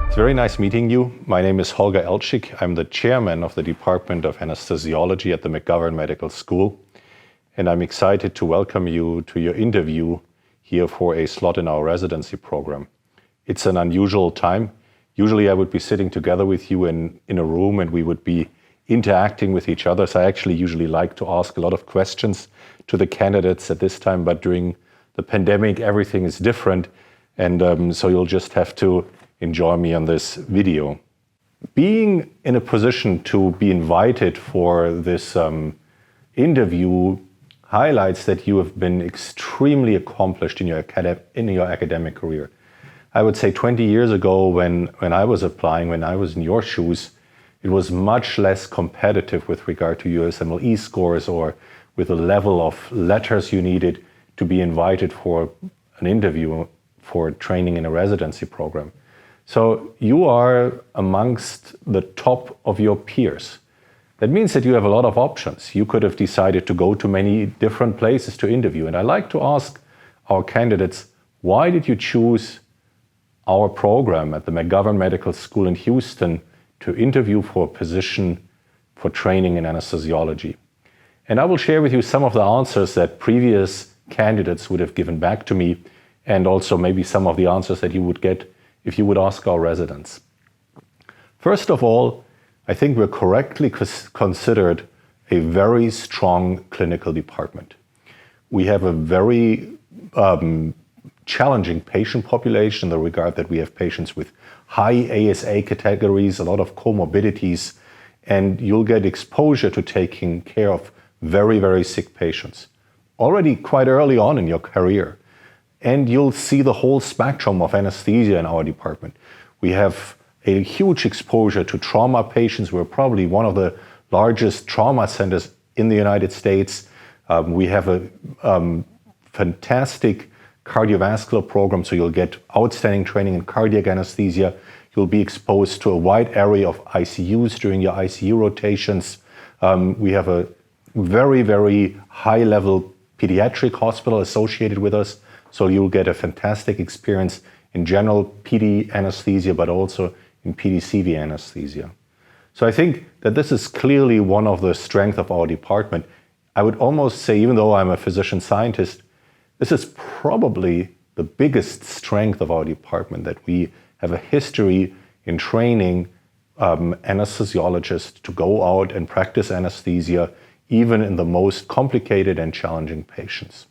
It's very nice meeting you. My name is Holger Eltzschig. I'm the chairman of the Department of Anesthesiology at the McGovern Medical School. And I'm excited to welcome you to your interview here for a slot in our residency program. It's an unusual time. Usually I would be sitting together with you in a room and we would be interacting with each other. So I actually usually like to ask a lot of questions to the candidates at this time, but during the pandemic, everything is different. And so you'll just have to enjoy me on this video. Being in a position to be invited for this interview highlights that you have been extremely accomplished in your academic career. I would say 20 years ago when I was applying, when I was in your shoes, it was much less competitive with regard to USMLE scores or with the level of letters you needed to be invited for an interview for training in a residency program. So you are amongst the top of your peers. That means that you have a lot of options. You could have decided to go to many different places to interview. And I like to ask our candidates, why did you choose our program at the McGovern Medical School in Houston to interview for a position for training in anesthesiology? And I will share with you some of the answers that previous candidates would have given back to me, and also maybe some of the answers that you would get if you would ask our residents. First of all, I think we're correctly considered a very strong clinical department. We have a very challenging patient population in the regard that we have patients with high ASA categories, a lot of comorbidities, and you'll get exposure to taking care of very, very sick patients already quite early on in your career. And you'll see the whole spectrum of anesthesia in our department. We have a huge exposure to trauma patients. We're probably one of the largest trauma centers in the United States. We have a fantastic cardiovascular program, so you'll get outstanding training in cardiac anesthesia. You'll be exposed to a wide array of ICUs during your ICU rotations. We have a very, very high-level pediatric hospital associated with us. So you'll get a fantastic experience in general PD anesthesia, but also in PDCV anesthesia. So I think that this is clearly one of the strengths of our department. I would almost say, even though I'm a physician scientist, this is probably the biggest strength of our department, that we have a history in training anesthesiologists to go out and practice anesthesia, even in the most complicated and challenging patients.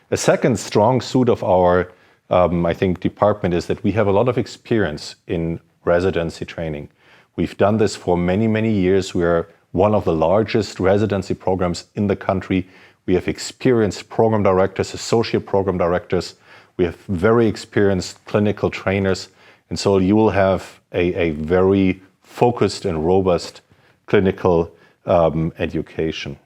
A second strong suit of our, I think, department is that we have a lot of experience in residency training. We've done this for many, many years. We are one of the largest residency programs in the country. We have experienced program directors, associate program directors. We have very experienced clinical trainers. And so you will have a very focused and robust clinical education.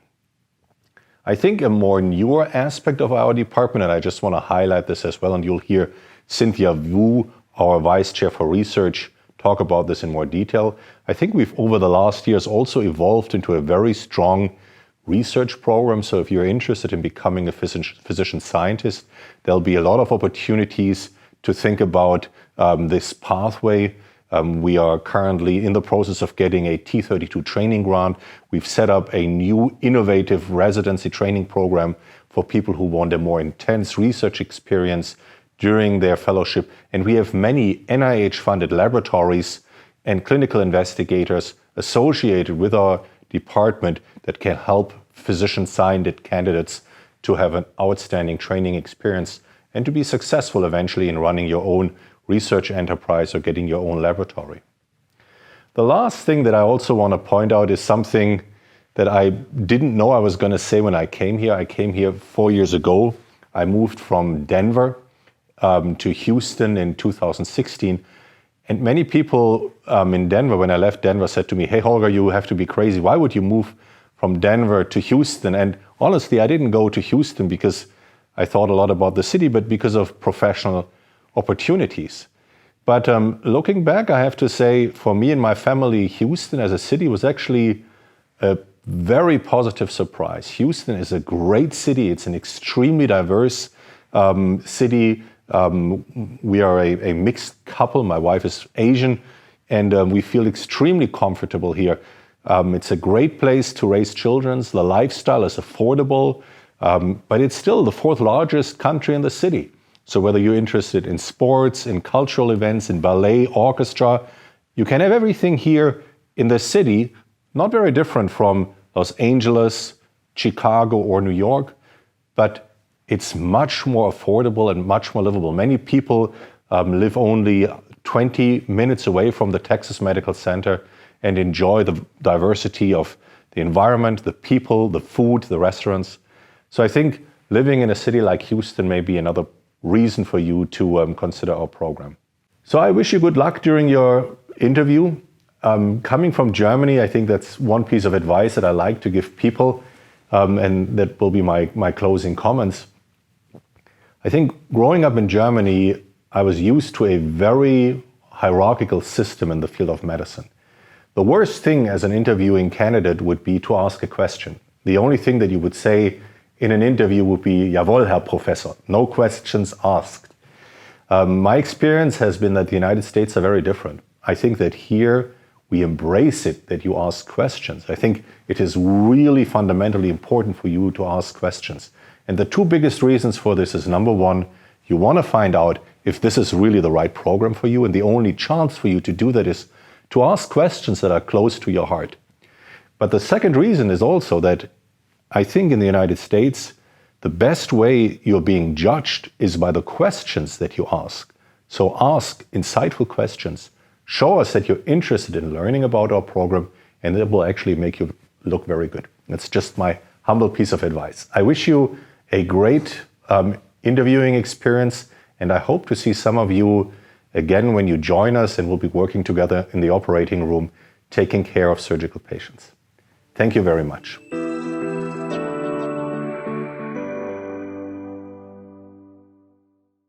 I think a more newer aspect of our department, and I just want to highlight this as well, and you'll hear Cynthia Wu, our Vice Chair for Research, talk about this in more detail. I think we've, over the last years, also evolved into a very strong research program. So if you're interested in becoming a physician scientist, there'll be a lot of opportunities to think about this pathway. We are currently in the process of getting a T32 training grant. We've set up a new innovative residency training program for people who want a more intense research experience during their fellowship. And we have many NIH-funded laboratories and clinical investigators associated with our department that can help physician scientist candidates to have an outstanding training experience and to be successful eventually in running your own research enterprise or getting your own laboratory. The last thing that I also want to point out is something that I didn't know I was going to say when I came here. I came here 4 years ago. I moved from Denver to Houston in 2016. And many people in Denver, when I left Denver, said to me, "Hey, Holger, you have to be crazy. Why would you move from Denver to Houston?" And honestly, I didn't go to Houston because I thought a lot about the city, but because of professional opportunities. But looking back, I have to say, for me and my family, Houston as a city was actually a very positive surprise. Houston is a great city. It's an extremely diverse city, We are a mixed couple. My wife is Asian, and we feel extremely comfortable here. It's a great place to raise children. The lifestyle is affordable, but it's still the fourth largest country in the city. So whether you're interested in sports, in cultural events, in ballet, orchestra, you can have everything here in the city, not very different from Los Angeles, Chicago, or New York, but it's much more affordable and much more livable. Many people live only 20 minutes away from the Texas Medical Center and enjoy the diversity of the environment, the people, the food, the restaurants. So I think living in a city like Houston may be another reason for you to consider our program. So I wish you good luck during your interview. Coming from Germany, I think that's one piece of advice that I like to give people, and that will be my closing comments. I think growing up in Germany, I was used to a very hierarchical system in the field of medicine. The worst thing as an interviewing candidate would be to ask a question. The only thing that you would say in an interview would be, "Jawohl, Herr Professor," no questions asked. My experience has been that the United States are very different. I think that here we embrace it, that you ask questions. I think it is really fundamentally important for you to ask questions. And the two biggest reasons for this is, number one, you want to find out if this is really the right program for you, and the only chance for you to do that is to ask questions that are close to your heart. But the second reason is also that I think in the United States, the best way you're being judged is by the questions that you ask. So ask insightful questions. Show us that you're interested in learning about our program, and it will actually make you look very good. That's just my humble piece of advice. I wish you a great interviewing experience, and I hope to see some of you again when you join us, and we'll be working together in the operating room, taking care of surgical patients. Thank you very much.